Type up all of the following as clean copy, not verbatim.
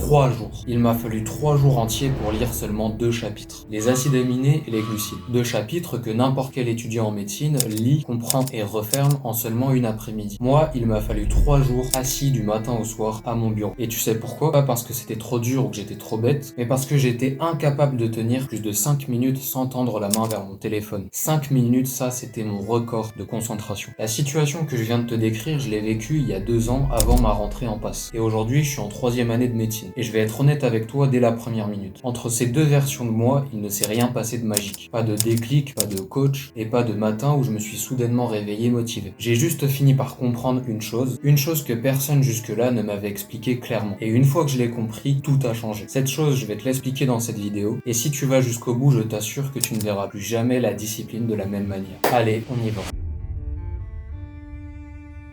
3 jours. Il m'a fallu 3 jours entiers pour lire seulement 2 chapitres. Les acides aminés et les glucides. 2 chapitres que n'importe quel étudiant en médecine lit, comprend et referme en seulement une après-midi. Moi, il m'a fallu 3 jours assis du matin au soir à mon bureau. Et tu sais pourquoi? Pas parce que c'était trop dur ou que j'étais trop bête, mais parce que j'étais incapable de tenir plus de 5 minutes sans tendre la main vers mon téléphone. 5 minutes, ça c'était mon record de concentration. La situation que je viens de te décrire, je l'ai vécue il y a 2 ans avant ma rentrée en passe. Et aujourd'hui, je suis en 3e année de médecine. Et je vais être honnête avec toi dès la première minute. Entre ces deux versions de moi, il ne s'est rien passé de magique. Pas de déclic, pas de coach, et pas de matin où je me suis soudainement réveillé motivé. J'ai juste fini par comprendre une chose que personne jusque-là ne m'avait expliqué clairement. Et une fois que je l'ai compris, tout a changé. Cette chose, je vais te l'expliquer dans cette vidéo. Et si tu vas jusqu'au bout, je t'assure que tu ne verras plus jamais la discipline de la même manière. Allez, on y va.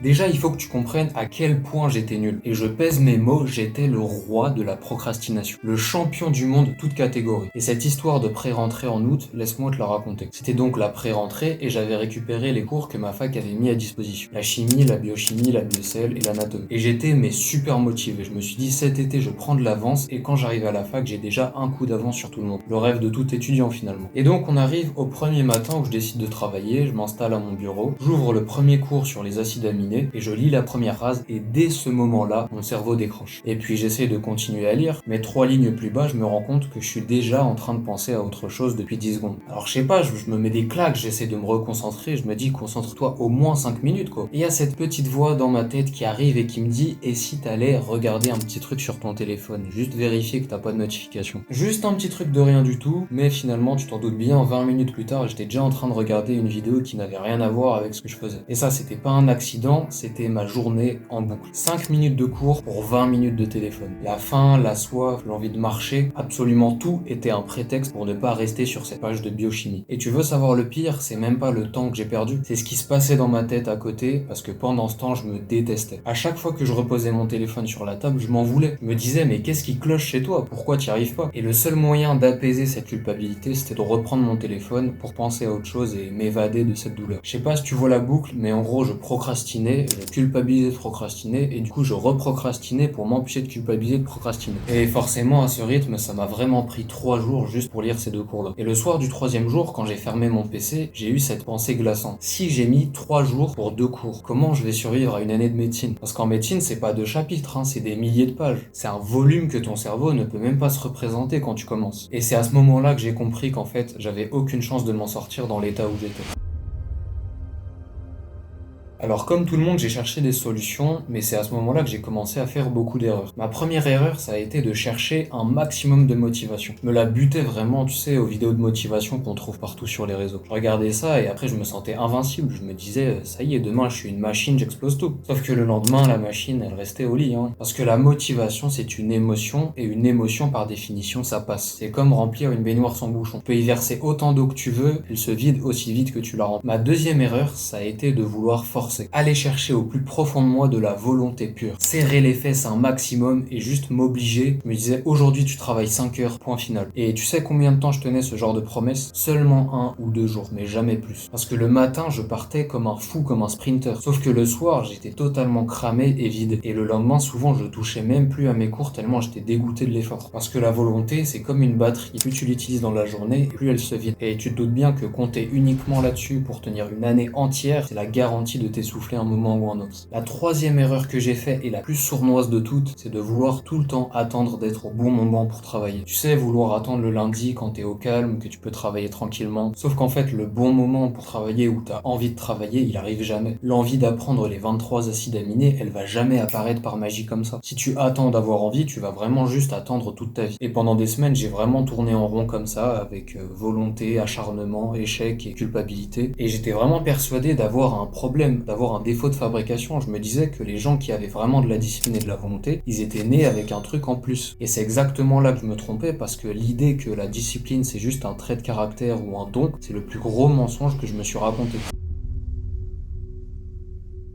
Déjà, il faut que tu comprennes à quel point j'étais nul. Et je pèse mes mots, j'étais le roi de la procrastination. Le champion du monde, toute catégorie. Et cette histoire de pré-rentrée en août, laisse-moi te la raconter. C'était donc la pré-rentrée et j'avais récupéré les cours que ma fac avait mis à disposition. La chimie, la biochimie, la biocelle et l'anatomie. Et j'étais super motivé. Je me suis dit cet été, je prends de l'avance et quand j'arrive à la fac, j'ai déjà un coup d'avance sur tout le monde. Le rêve de tout étudiant finalement. Et donc on arrive au premier matin où je décide de travailler, je m'installe à mon bureau, j'ouvre le premier cours sur les acides aminés et je lis la première phrase et dès ce moment-là, mon cerveau décroche. Et puis j'essaie de continuer à lire, mais 3 lignes plus bas, je me rends compte que je suis déjà en train de penser à autre chose depuis 10 secondes. Alors je sais pas, je me mets des claques, j'essaie de me reconcentrer, je me dis concentre-toi au moins 5 minutes quoi. Et il y a cette petite voix dans ma tête qui arrive et qui me dit et si t'allais regarder un petit truc sur ton téléphone, juste vérifier que t'as pas de notification. Juste un petit truc de rien du tout, mais finalement tu t'en doutes bien, 20 minutes plus tard, j'étais déjà en train de regarder une vidéo qui n'avait rien à voir avec ce que je faisais. Et ça c'était pas un accident, c'était ma journée en boucle. 5 minutes de cours pour 20 minutes de téléphone. La faim, la soif, l'envie de marcher, absolument tout était un prétexte pour ne pas rester sur cette page de biochimie. Et tu veux savoir le pire, c'est même pas le temps que j'ai perdu, c'est ce qui se passait dans ma tête à côté, parce que pendant ce temps, je me détestais. À chaque fois que je reposais mon téléphone sur la table, je m'en voulais. Je me disais, mais qu'est-ce qui cloche chez toi? Pourquoi t'y arrives pas? Et le seul moyen d'apaiser cette culpabilité, c'était de reprendre mon téléphone pour penser à autre chose et m'évader de cette douleur. Je sais pas si tu vois la boucle, mais en gros, je procrastinais, je culpabilisais de procrastiner et du coup je reprocrastinais pour m'empêcher de culpabiliser de procrastiner. Et forcément à ce rythme ça m'a vraiment pris 3 jours juste pour lire ces 2 cours là. Et le soir du 3e jour quand j'ai fermé mon PC, j'ai eu cette pensée glaçante. Si j'ai mis 3 jours pour 2 cours, comment je vais survivre à une année de médecine? Parce qu'en médecine c'est pas 2 chapitres, c'est des milliers de pages. C'est un volume que ton cerveau ne peut même pas se représenter quand tu commences. Et c'est à ce moment là que j'ai compris qu'en fait j'avais aucune chance de m'en sortir dans l'état où j'étais. Alors comme tout le monde, j'ai cherché des solutions, mais c'est à ce moment-là que j'ai commencé à faire beaucoup d'erreurs. Ma première erreur, ça a été de chercher un maximum de motivation. Je me la butais vraiment, tu sais, aux vidéos de motivation qu'on trouve partout sur les réseaux. Je regardais ça et après je me sentais invincible. Je me disais, ça y est, demain je suis une machine, j'explose tout. Sauf que le lendemain, la machine, elle restait au lit. Parce que la motivation, c'est une émotion, et une émotion, par définition, ça passe. C'est comme remplir une baignoire sans bouchon. Tu peux y verser autant d'eau que tu veux, elle se vide aussi vite que tu la remplis. Ma deuxième erreur, ça a été de vouloir forcer. Aller chercher au plus profond de moi de la volonté pure. Serrer les fesses un maximum et juste m'obliger. Je me disais, aujourd'hui tu travailles 5 heures, point final. Et tu sais combien de temps je tenais ce genre de promesse? Seulement 1 ou 2 jours, mais jamais plus. Parce que le matin, je partais comme un fou, comme un sprinter. Sauf que le soir, j'étais totalement cramé et vide. Et le lendemain, souvent, je touchais même plus à mes cours tellement j'étais dégoûté de l'effort. Parce que la volonté, c'est comme une batterie. Plus tu l'utilises dans la journée, plus elle se vide. Et tu te doutes bien que compter uniquement là-dessus pour tenir une année entière, c'est la garantie de t'essouffler un moment ou un autre. La 3e erreur que j'ai faite et la plus sournoise de toutes, c'est de vouloir tout le temps attendre d'être au bon moment pour travailler. Tu sais, vouloir attendre le lundi quand t'es au calme, que tu peux travailler tranquillement. Sauf qu'en fait, le bon moment pour travailler où t'as envie de travailler, il arrive jamais. L'envie d'apprendre les 23 acides aminés, elle va jamais apparaître par magie comme ça. Si tu attends d'avoir envie, tu vas vraiment juste attendre toute ta vie. Et pendant des semaines, j'ai vraiment tourné en rond comme ça, avec volonté, acharnement, échec et culpabilité. Et j'étais vraiment persuadé d'avoir un problème, d'avoir un défaut de fabrication. Je me disais que les gens qui avaient vraiment de la discipline et de la volonté, ils étaient nés avec un truc en plus. Et c'est exactement là que je me trompais, parce que l'idée que la discipline c'est juste un trait de caractère ou un don, c'est le plus gros mensonge que je me suis raconté.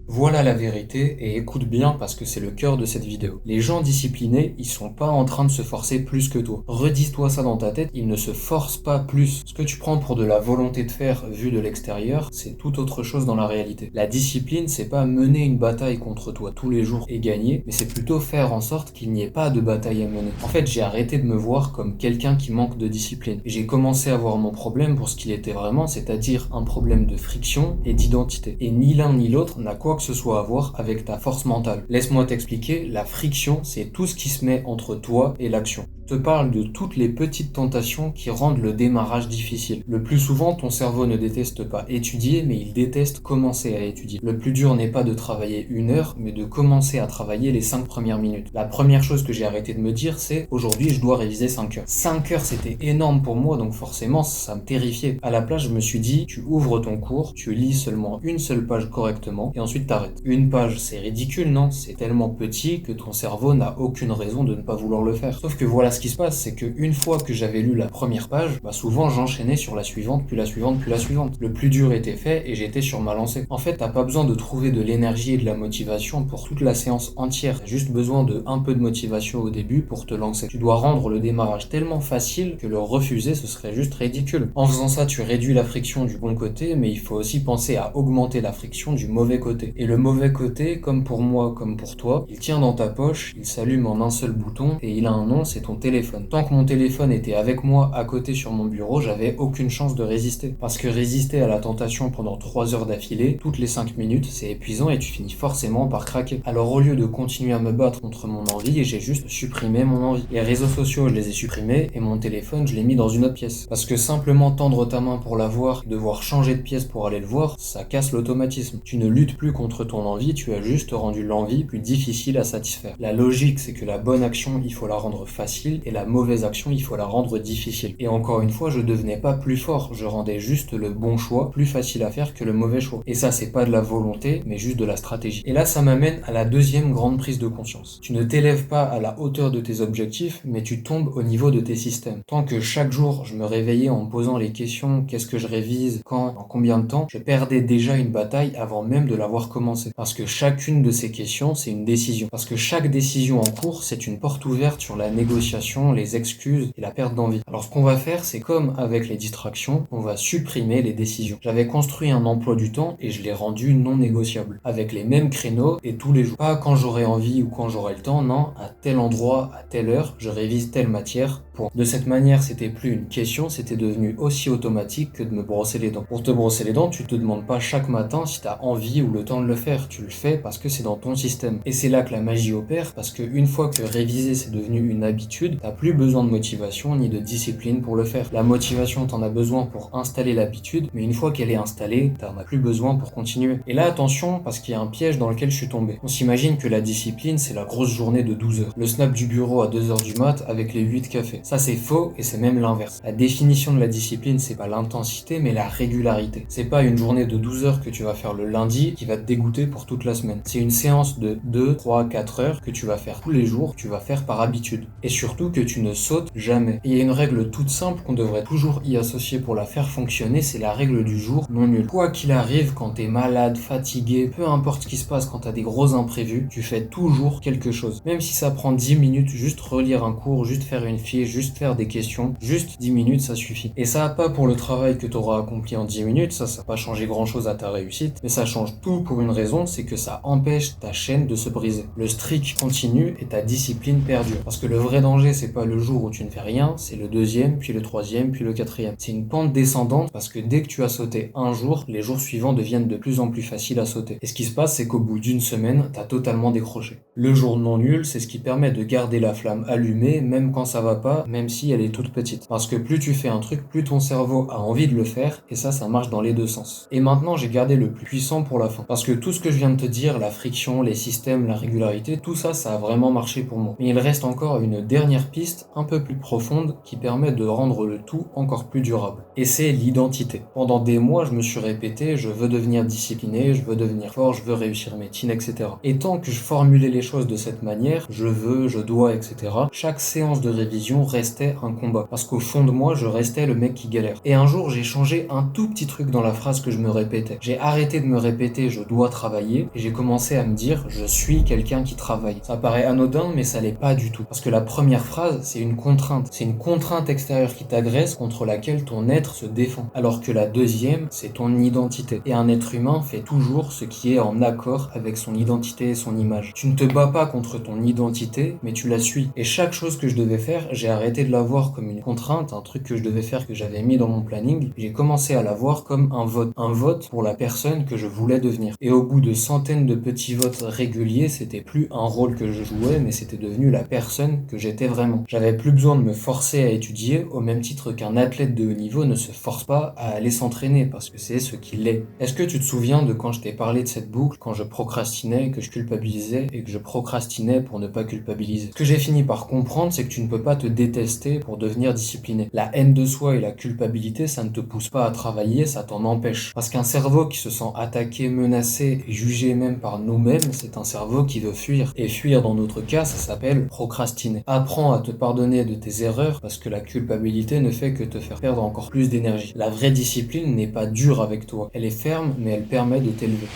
Voilà la vérité et écoute bien parce que c'est le cœur de cette vidéo. Les gens disciplinés, ils sont pas en train de se forcer plus que toi. Redis-toi ça dans ta tête, ils ne se forcent pas plus. Ce que tu prends pour de la volonté de faire vu de l'extérieur, c'est tout autre chose dans la réalité. La discipline, c'est pas mener une bataille contre toi tous les jours et gagner, mais c'est plutôt faire en sorte qu'il n'y ait pas de bataille à mener. En fait, j'ai arrêté de me voir comme quelqu'un qui manque de discipline. Et j'ai commencé à voir mon problème pour ce qu'il était vraiment, c'est-à-dire un problème de friction et d'identité. Et ni l'un ni l'autre n'a quoi que ce soit à voir avec ta force mentale. Laisse-moi t'expliquer, la friction, c'est tout ce qui se met entre toi et l'action. Je te parle de toutes les petites tentations qui rendent le démarrage difficile. Le plus souvent, ton cerveau ne déteste pas étudier, mais il déteste commencer à étudier. Le plus dur n'est pas de travailler 1 heure, mais de commencer à travailler les 5 premières minutes. La première chose que j'ai arrêté de me dire, c'est aujourd'hui, je dois réviser 5 heures. 5 heures, c'était énorme pour moi, donc forcément, ça me terrifiait. À la place, je me suis dit, tu ouvres ton cours, tu lis seulement une seule page correctement, et ensuite t'arrêtes. Une page, c'est ridicule, non? C'est tellement petit que ton cerveau n'a aucune raison de ne pas vouloir le faire. Sauf que voilà ce qui se passe, c'est qu'une fois que j'avais lu la première page, souvent j'enchaînais sur la suivante, puis la suivante, puis la suivante. Le plus dur était fait et j'étais sur ma lancée. En fait, t'as pas besoin de trouver de l'énergie et de la motivation pour toute la séance entière. T'as juste besoin de un peu de motivation au début pour te lancer. Tu dois rendre le démarrage tellement facile que le refuser, ce serait juste ridicule. En faisant ça, tu réduis la friction du bon côté, mais il faut aussi penser à augmenter la friction du mauvais côté. Et le mauvais côté, comme pour moi, comme pour toi, il tient dans ta poche, il s'allume en un seul bouton et il a un nom, c'est ton téléphone. Tant que mon téléphone était avec moi à côté sur mon bureau, j'avais aucune chance de résister. Parce que résister à la tentation pendant 3 heures d'affilée, toutes les 5 minutes, c'est épuisant et tu finis forcément par craquer. Alors au lieu de continuer à me battre contre mon envie, j'ai juste supprimé mon envie. Les réseaux sociaux, je les ai supprimés et mon téléphone, je l'ai mis dans une autre pièce. Parce que simplement tendre ta main pour la voir, devoir changer de pièce pour aller le voir, ça casse l'automatisme. Tu ne luttes plus contre ton envie, tu as juste rendu l'envie plus difficile à satisfaire. La logique, c'est que la bonne action, il faut la rendre facile et la mauvaise action, il faut la rendre difficile. Et encore une fois, je devenais pas plus fort, je rendais juste le bon choix plus facile à faire que le mauvais choix. Et ça, c'est pas de la volonté, mais juste de la stratégie. Et là, ça m'amène à la deuxième grande prise de conscience. Tu ne t'élèves pas à la hauteur de tes objectifs, mais tu tombes au niveau de tes systèmes. Tant que chaque jour, je me réveillais en me posant les questions, qu'est-ce que je révise, quand, en combien de temps, je perdais déjà une bataille avant même de l'avoir commencé. Parce que chacune de ces questions, c'est une décision. Parce que chaque décision en cours, c'est une porte ouverte sur la négociation, les excuses et la perte d'envie. Alors ce qu'on va faire, c'est comme avec les distractions, on va supprimer les décisions. J'avais construit un emploi du temps et je l'ai rendu non négociable. Avec les mêmes créneaux et tous les jours. Pas quand j'aurai envie ou quand j'aurai le temps, non, à tel endroit, à telle heure, je révise telle matière. Point. De cette manière, c'était plus une question, c'était devenu aussi automatique que de me brosser les dents. Pour te brosser les dents, tu te demandes pas chaque matin si t'as envie ou le temps de le faire. Tu le fais parce que c'est dans ton système. Et c'est là que la magie opère, parce que une fois que réviser c'est devenu une habitude, t'as plus besoin de motivation ni de discipline pour le faire. La motivation, t'en as besoin pour installer l'habitude, mais une fois qu'elle est installée, t'en as plus besoin pour continuer. Et là, attention, parce qu'il y a un piège dans lequel je suis tombé. On s'imagine que la discipline, c'est la grosse journée de 12 heures. Le snap du bureau à 2 heures du mat avec les 8 cafés. Ça, c'est faux et c'est même l'inverse. La définition de la discipline, c'est pas l'intensité, mais la régularité. C'est pas une journée de 12 heures que tu vas faire le lundi qui va te dégoûter pour toute la semaine. C'est une séance de 2, 3, 4 heures que tu vas faire tous les jours, que tu vas faire par habitude. Et surtout que tu ne sautes jamais. Et il y a une règle toute simple qu'on devrait toujours y associer pour la faire fonctionner, c'est la règle du jour non nul. Quoi qu'il arrive, quand t'es malade, fatigué, peu importe ce qui se passe quand t'as des gros imprévus, tu fais toujours quelque chose. Même si ça prend 10 minutes, juste relire un cours, juste faire une fiche, juste faire des questions, juste 10 minutes, ça suffit. Et ça pas pour le travail que t'auras accompli en 10 minutes, ça va pas changer grand chose à ta réussite, mais ça change tout pour une raison, c'est que ça empêche ta chaîne de se briser. Le streak continue et ta discipline perdure. Parce que le vrai danger, c'est pas le jour où tu ne fais rien, c'est le deuxième, puis le troisième, puis le quatrième. C'est une pente descendante parce que dès que tu as sauté un jour, les jours suivants deviennent de plus en plus faciles à sauter. Et ce qui se passe, c'est qu'au bout d'une semaine, t'as totalement décroché. Le jour non nul, c'est ce qui permet de garder la flamme allumée, même quand ça va pas, même si elle est toute petite. Parce que plus tu fais un truc, plus ton cerveau a envie de le faire, et ça marche dans les deux sens. Et maintenant, j'ai gardé le plus puissant pour la fin. Parce que tout ce que je viens de te dire, la friction, les systèmes, la régularité, tout ça, ça a vraiment marché pour moi. Mais il reste encore une dernière première piste un peu plus profonde qui permet de rendre le tout encore plus durable. Et c'est l'identité. Pendant des mois, je me suis répété, je veux devenir discipliné, je veux devenir fort, je veux réussir mes tirs, etc. Et tant que je formulais les choses de cette manière, je veux, je dois, etc., chaque séance de révision restait un combat. Parce qu'au fond de moi, je restais le mec qui galère. Et un jour, j'ai changé un tout petit truc dans la phrase que je me répétais. J'ai arrêté de me répéter, je dois travailler, et j'ai commencé à me dire, je suis quelqu'un qui travaille. Ça paraît anodin, mais ça l'est pas du tout. Parce que la première phrase, c'est une contrainte. C'est une contrainte extérieure qui t'agresse contre laquelle ton être se défend. Alors que la deuxième, c'est ton identité. Et un être humain fait toujours ce qui est en accord avec son identité et son image. Tu ne te bats pas contre ton identité, mais tu la suis. Et chaque chose que je devais faire, j'ai arrêté de la voir comme une contrainte, un truc que je devais faire que j'avais mis dans mon planning. J'ai commencé à la voir comme un vote. Un vote pour la personne que je voulais devenir. Et au bout de centaines de petits votes réguliers, c'était plus un rôle que je jouais, mais c'était devenu la personne que j'étais vraiment. J'avais plus besoin de me forcer à étudier, au même titre qu'un athlète de haut niveau ne se force pas à aller s'entraîner, parce que c'est ce qu'il est. Est-ce que tu te souviens de quand je t'ai parlé de cette boucle, quand je procrastinais, que je culpabilisais, et que je procrastinais pour ne pas culpabiliser? Ce que j'ai fini par comprendre, c'est que tu ne peux pas te détester pour devenir discipliné. La haine de soi et la culpabilité, ça ne te pousse pas à travailler, ça t'en empêche. Parce qu'un cerveau qui se sent attaqué, menacé et jugé même par nous-mêmes, c'est un cerveau qui veut fuir. Et fuir, dans notre cas, ça s'appelle procrastiner. Apprends à te pardonner de tes erreurs, parce que la culpabilité ne fait que te faire perdre encore plus d'énergie. La vraie discipline n'est pas dure avec toi. Elle est ferme, mais elle permet de t'élever.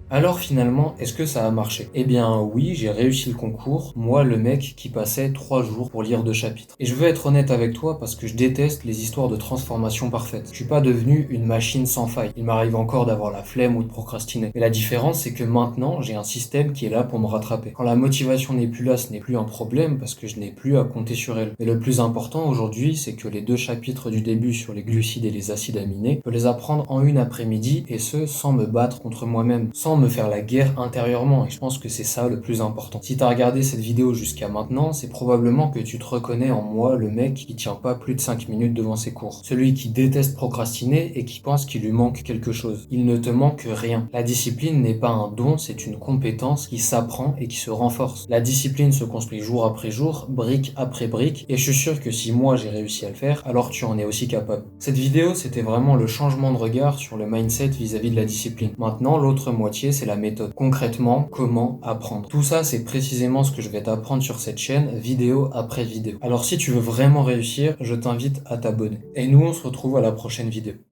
Alors finalement, est-ce que ça a marché? Eh bien oui, j'ai réussi le concours, moi le mec qui passait 3 jours pour lire 2 chapitres. Et je veux être honnête avec toi parce que je déteste les histoires de transformation parfaite. Je suis pas devenu une machine sans faille. Il m'arrive encore d'avoir la flemme ou de procrastiner. Mais la différence, c'est que maintenant, j'ai un système qui est là pour me rattraper. Quand la motivation n'est plus là, ce n'est plus un problème parce que je n'ai plus à compter sur elle. Mais le plus important aujourd'hui, c'est que les 2 chapitres du début sur les glucides et les acides aminés, je peux les apprendre en une après-midi et ce, sans me battre contre moi-même, sans me faire la guerre intérieurement, et je pense que c'est ça le plus important. Si t'as regardé cette vidéo jusqu'à maintenant, c'est probablement que tu te reconnais en moi, le mec qui tient pas plus de 5 minutes devant ses cours. Celui qui déteste procrastiner et qui pense qu'il lui manque quelque chose. Il ne te manque rien. La discipline n'est pas un don, c'est une compétence qui s'apprend et qui se renforce. La discipline se construit jour après jour, brique après brique, et je suis sûr que si moi j'ai réussi à le faire, alors tu en es aussi capable. Cette vidéo, c'était vraiment le changement de regard sur le mindset vis-à-vis de la discipline. Maintenant, l'autre moitié, c'est la méthode. Concrètement, comment apprendre. Tout ça, c'est précisément ce que je vais t'apprendre sur cette chaîne, vidéo après vidéo. Alors si tu veux vraiment réussir, je t'invite à t'abonner. Et nous, on se retrouve à la prochaine vidéo.